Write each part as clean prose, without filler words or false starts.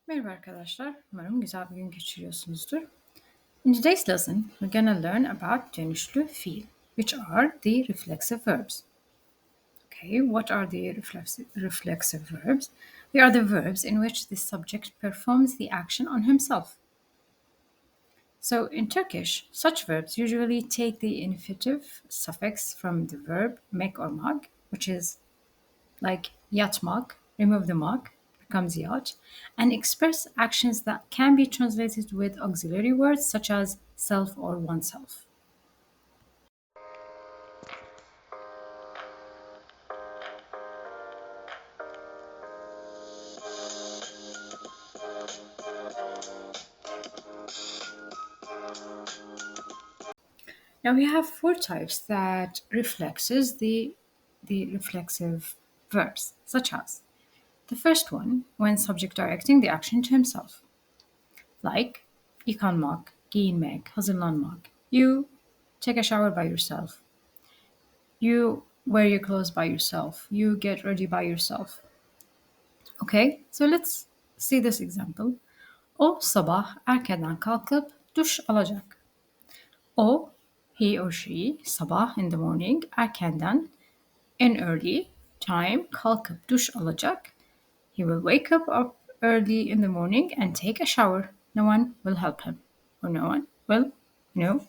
Merhaba arkadaşlar. Umarım güzel bir gün geçiriyorsunuzdur. In today's lesson, we're gonna learn about dönüşlü fiil, which are the reflexive verbs. Okay, what are the reflexive verbs? They are the verbs in which the subject performs the action on himself. So in Turkish, such verbs usually take the infinitive suffix from the verb mek or mak, which is like yatmak, remove the mak, becomes yat, and express actions that can be translated with auxiliary words such as self or oneself. Now we have four types that reflexes the reflexive verbs, such as the first one, when subject directing the action to himself, like yıkanmak, giyinmek, hazırlanmak. You take a shower by yourself. You wear your clothes by yourself. You get ready by yourself. Okay, so let's see this example. O sabah erkenden kalkıp duş alacak. O, he or she, sabah in the morning, erkenden, in early time, kalkıp duş alacak. He will wake up early in the morning and take a shower. No one will help him, or no one will,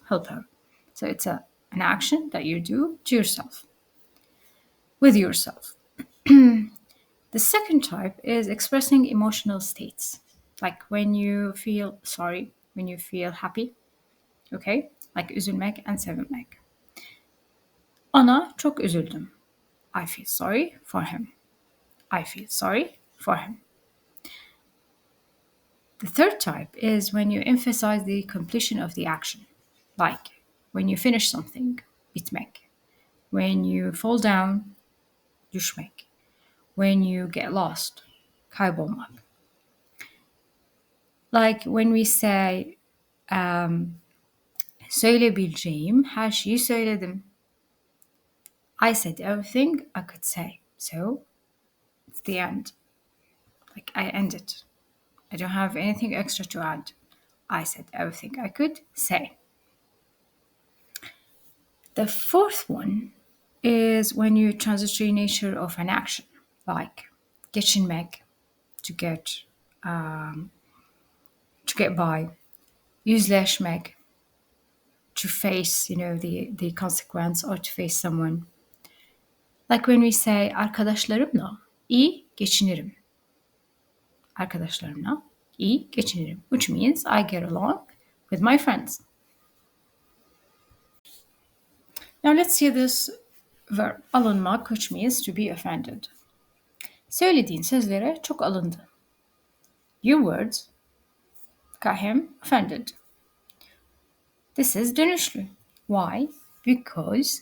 help her. So it's an action that you do to yourself, with yourself. The second type is expressing emotional states, like when you feel sorry, when you feel happy, okay? Like üzülmek and sevinmek. Ona çok üzüldüm. I feel sorry for him. I feel sorry for him. The third type is when you emphasize the completion of the action, like when you finish something, bitmek. When you fall down, düşmek. When you get lost, kaybolmak. Like when we say, söyleyebileceğim her şeyi söyledim. I said everything I could say. So it's the end. Like I ended. I don't have anything extra to add. I said everything I could say. The fourth one is when you transitory nature of an action, like geçinmek, to get by, yüzleşmek, to face, the consequence or to face someone. Like when we say arkadaşlarımla iyi geçinirim. Arkadaşlarımla iyi geçinirim, which means I get along with my friends. Now let's see this verb, alınmak, which means to be offended. Söylediğin sözlere çok alındı. Your words got him offended. This is dönüşlü. Why? Because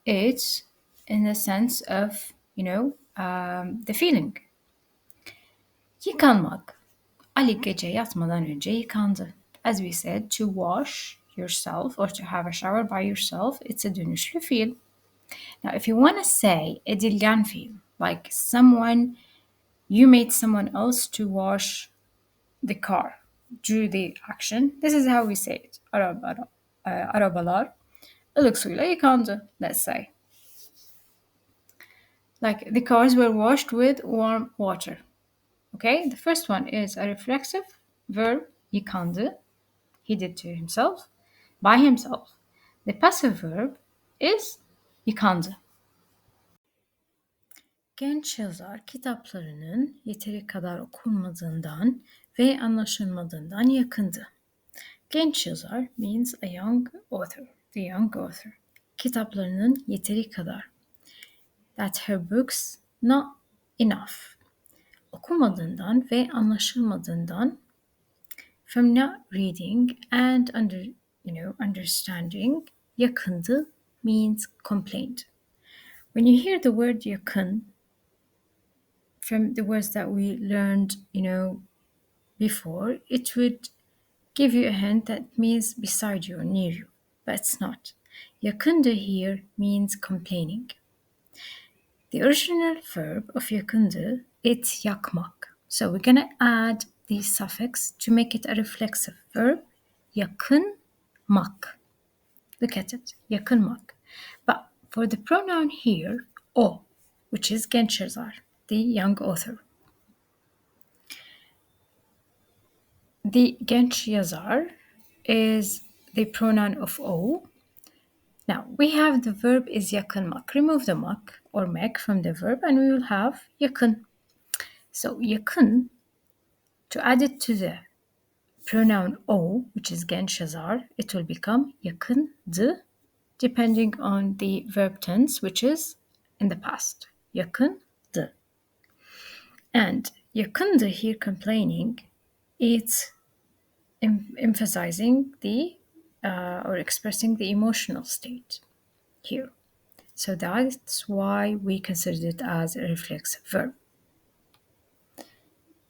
it's in the sense of, the feeling. Yıkanmak. Ali gece yatmadan önce yıkandı. As we said, to wash yourself or to have a shower by yourself, it's a dönüşlü fiil. Now, if you want to say edilgen fiil, like you made someone else to wash the car, do the action, this is how we say it. Arabalar ılık suyla yıkandı, let's say. Like the cars were washed with warm water. Okay, the first one is a reflexive verb, yıkandı. He did to himself, by himself. The passive verb is yıkandı. Genç yazar kitaplarının yeteri kadar okunmadığından ve anlaşılmadığından yakındı. Genç yazar means a young author, the young author. Kitaplarının yeteri kadar. That her books not enough. Okumadığından ve anlaşılmadığından, from not reading and understanding, yakındı means complained. When you hear the word yakın, from the words that we learned, before, it would give you a hint that means beside you or near you, but it's not. Yakındı here means complaining. The original verb of yakındı, it's yakmak. So we're going to add the suffix to make it a reflexive verb, yakınmak. Look at it, yakınmak. But for the pronoun here, o, which is genç yazar, the young author. The genç yazar is the pronoun of o. Now, we have the verb is yakınmak. Remove the mak or mek from the verb and we will have yakın. So, yakın, to add it to the pronoun o, which is genç yazar, it will become yakındı, depending on the verb tense, which is in the past. Yakındı. And yakındı here complaining, it's emphasizing the or expressing the emotional state here. So that's why we consider it as a reflexive verb.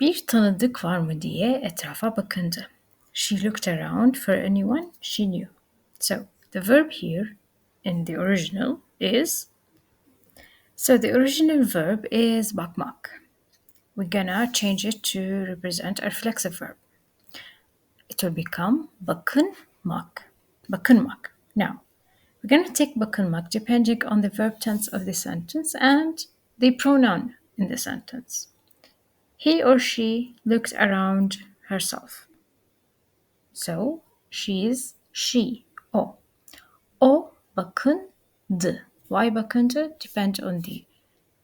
Bir tanıdık var mı diye etrafa bakındı. She looked around for anyone she knew. So the verb here in the original is, so the original verb is bakmak. We're gonna change it to represent a reflexive verb. It will become bakınmak. Bakınmak. Now, we're gonna take bakınmak depending on the verb tense of the sentence and the pronoun in the sentence. He or she looked around herself. So, she's she, o. O bakındı. Why bakındı? Depends on the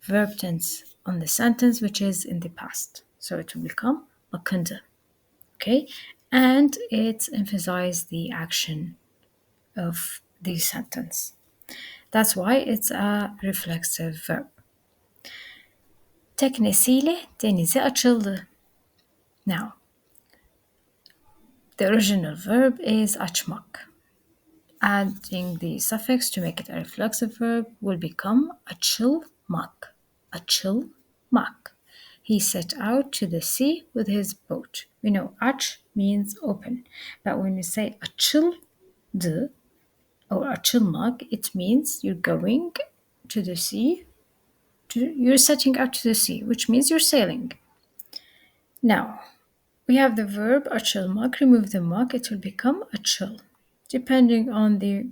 verb tense on the sentence, which is in the past. So it will become bakındı. Okay? And it emphasizes the action of the sentence. That's why it's a reflexive verb. Teknesiyle denize açıldı. Now, the original verb is açmak. Adding the suffix to make it a reflexive verb will become açılmak. Açılmak. He set out to the sea with his boat. We know aç means open. But when you say açıldı or açılmak, it means you're going to the sea. You're setting out to the sea, which means you're sailing. Now, we have the verb açılmak. Remove the mak, it will become açıl, depending on the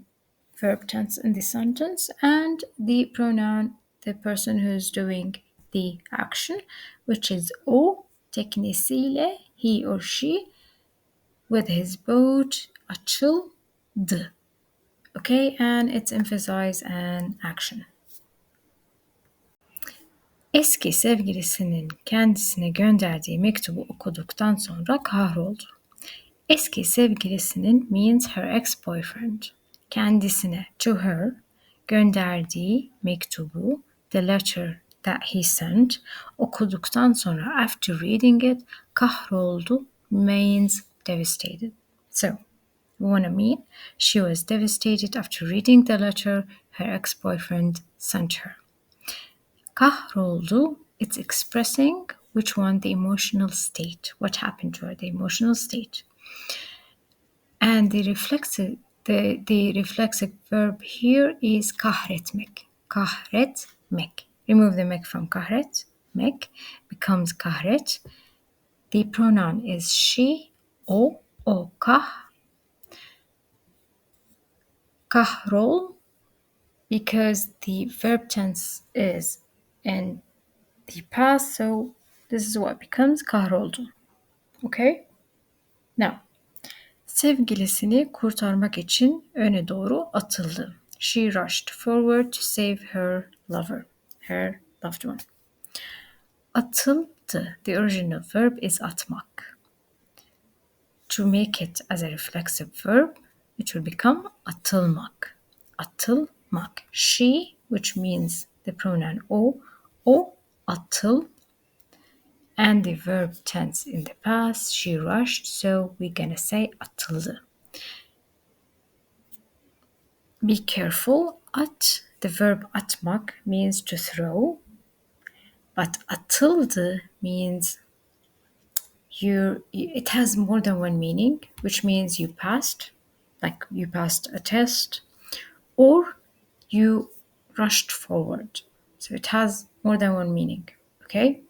verb tense in the sentence and the pronoun, the person who's doing the action, which is o, teknesiyle, he or she, with his boat, açıldı. Okay, and it's emphasized an action. Eski sevgilisinin kendisine gönderdiği mektubu okuduktan sonra kahroldu. Eski sevgilisinin means her ex-boyfriend. Kendisine, to her, gönderdiği mektubu, the letter that he sent, okuduktan sonra, after reading it, kahroldu means devastated. So, we want to mean she was devastated after reading the letter her ex-boyfriend sent her. Kahroldu, it's expressing which one, the emotional state, what happened to her, the emotional state. And the reflexive verb here is kahretmek. Kahretmek. Remove the mek from kahret. Mek becomes kahret. The pronoun is she, o, kahrol, because the verb tense is in the past, so this is what becomes kahroldu. Okay? Now, sevgilisini kurtarmak için öne doğru atıldı. She rushed forward to save her lover, her loved one. Atıldı, the original verb is atmak. To make it as a reflexive verb, it will become atılmak. Atılmak. She, which means the pronoun o atıl, and the verb tense in the past, she rushed, so we're gonna say atıldı. Be careful, the verb atmak means to throw, but atıldı means it has more than one meaning, which means you passed, like you passed a test, or you rushed forward. So it has more than one meaning, okay?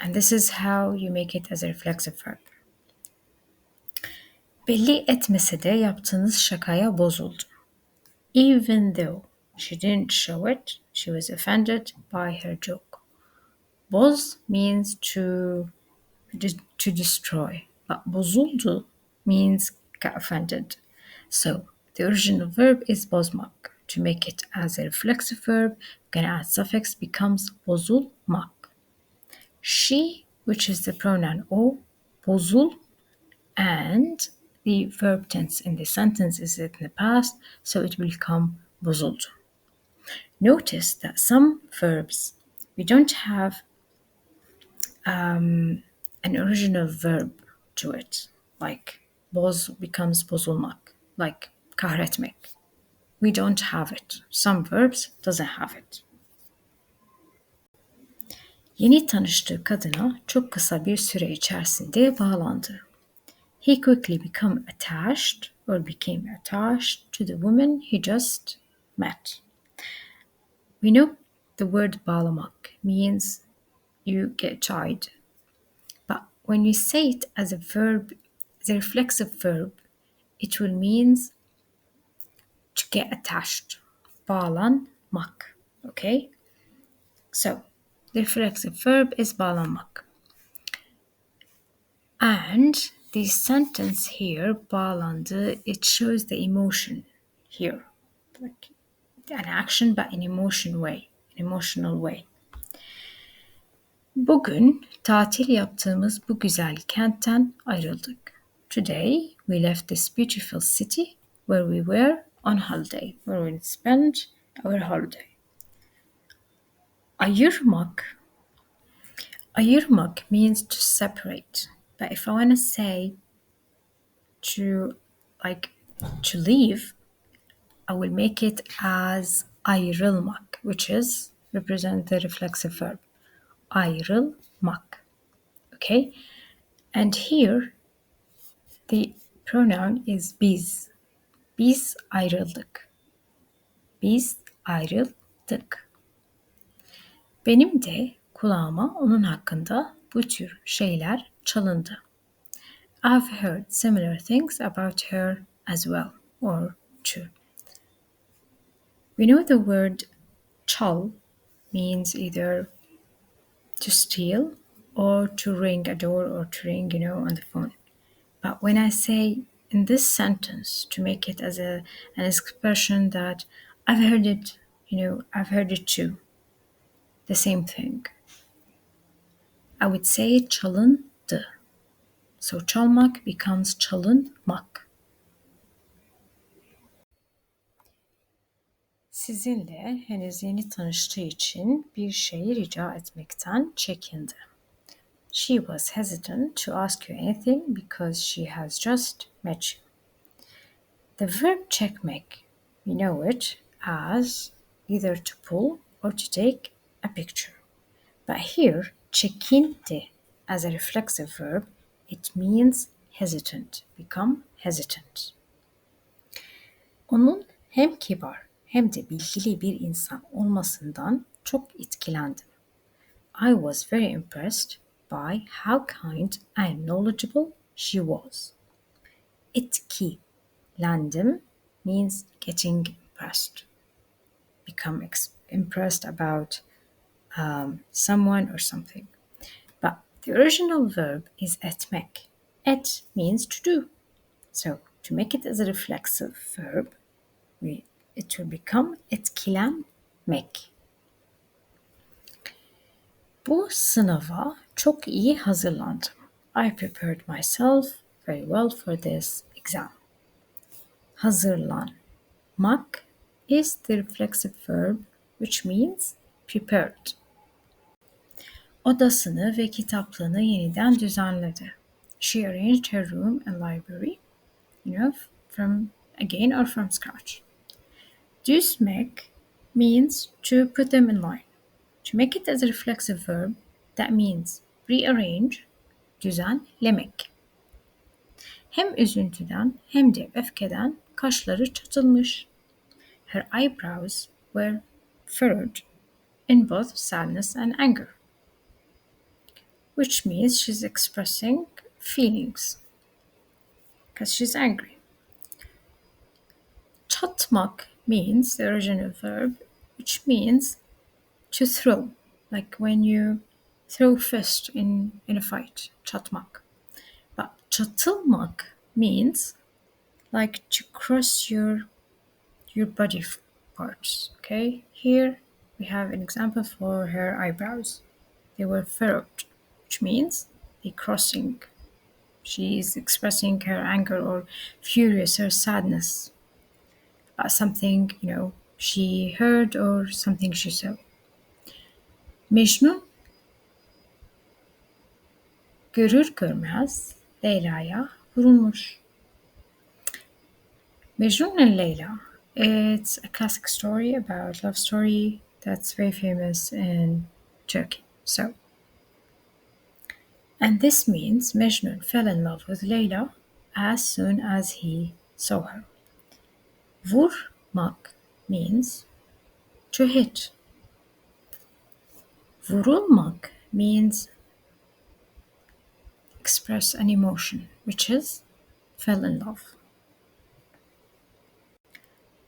And this is how you make it as a reflexive verb. Belli etmese de yaptığınız şakaya bozuldu. Even though she didn't show it, she was offended by her joke. Boz means to destroy, but bozuldu means got offended. So the original verb is bozmak. To make it as a reflexive verb, we're gonna add suffix becomes bozulmak. She, which is the pronoun o, bozul, and the verb tense in the sentence is in the past, so it will become bozuldu. Notice that some verbs we don't have an original verb to it, like boz becomes bozulmak, like kahretmek. We don't have it. Some verbs doesn't have it. Yeni tanıştığı kadına çok kısa bir süre içerisinde bağlandı. He quickly became attached to the woman he just met. We know the word bağlamak means you get tied. But when you say it as a verb, as a reflexive verb, it will means to get attached. Bağlanmak. Okay? So, the reflexive verb is bağlanmak. And the sentence here, bağlandı, it shows the emotion here. Like an action but in emotional way. Bugün tatil yaptığımız bu güzel kentten ayrıldık. Today we left this beautiful city where we were on holiday, where we spent our holiday. Ayırmak means to separate. But if I want to say to leave, I will make it as ayrılmak, which is represent the reflexive verb. Ayrılmak. Okay? And here the pronoun is biz. Biz ayrıldık. Biz ayrıldık. Benim de kulağıma onun hakkında bu tür şeyler çalındı. I've heard similar things about her as well, or too. We know the word çal means either to steal or to ring a door or to ring, on the phone. But when I say in this sentence to make it as an expression that I've heard it too, the same thing. I would say çalındı. So çalmak becomes çalınmak. Sizinle henüz yeni tanıştığı için bir şey rica etmekten çekindi. She was hesitant to ask you anything because she has just met you. The verb çekmek, we know it as either to pull or to take a picture. But here, çekindi as a reflexive verb, it means hesitant, become hesitant. Onun hem kibar hem de bilgili bir insan olmasından çok etkilendim. I was very impressed by how kind and knowledgeable she was. Etkilendim means getting impressed. Become impressed about someone or something. But the original verb is etmek. Et means to do. So to make it as a reflexive verb, it will become etkilenmek. Bu sınava çok iyi hazırlandım. I prepared myself very well for this exam. Hazırlanmak is the reflexive verb which means prepared. Odasını ve kitaplığını yeniden düzenledi. She arranged her room and library, from scratch. Düzmek means to put them in line. To make it as a reflexive verb, that means rearrange, düzenlemek. Hem üzüntüden hem de öfkeden kaşları çatılmış. Her eyebrows were furrowed in both sadness and anger. which means she's expressing feelings because she's angry. Çatmak means the original verb, which means to throw, like when you throw fist in a fight, çatmak. But çatılmak means like to cross your body parts. Okay, here we have an example for her eyebrows. They were furrowed, which means they're crossing. She is expressing her anger or furious or sadness about something, she heard or something she saw. Mecnun görür görmez Leyla'ya vurulmuş. Mecnun and Layla, it's a classic story about love story that's very famous in Turkey. And this means Mecnun fell in love with Layla as soon as he saw her. Vurmak means to hit. Vurulmak means express an emotion, which is fell in love.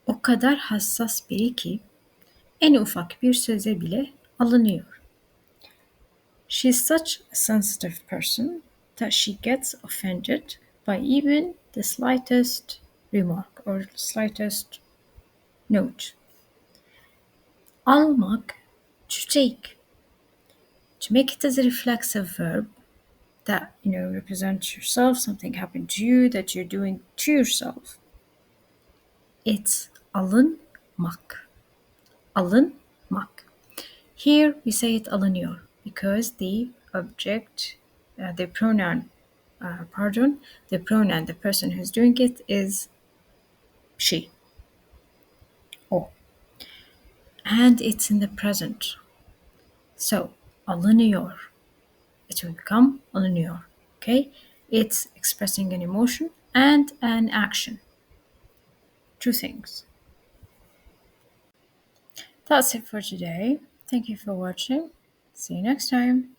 O kadar hassas biri ki en ufak bir söze bile alınıyor. She's such a sensitive person that she gets offended by even the slightest remark or slightest note. Almak, to take. To make it as a reflexive verb that, represents yourself, something happened to you that you're doing to yourself. It's alınmak. Alınmak. Here we say it alınıyor because the object, the pronoun, the person who's doing it is she. O. And it's in the present. So, alınıyor. It will become alınıyor. Okay? It's expressing an emotion and an action. Two things. That's it for today. Thank you for watching. See you next time.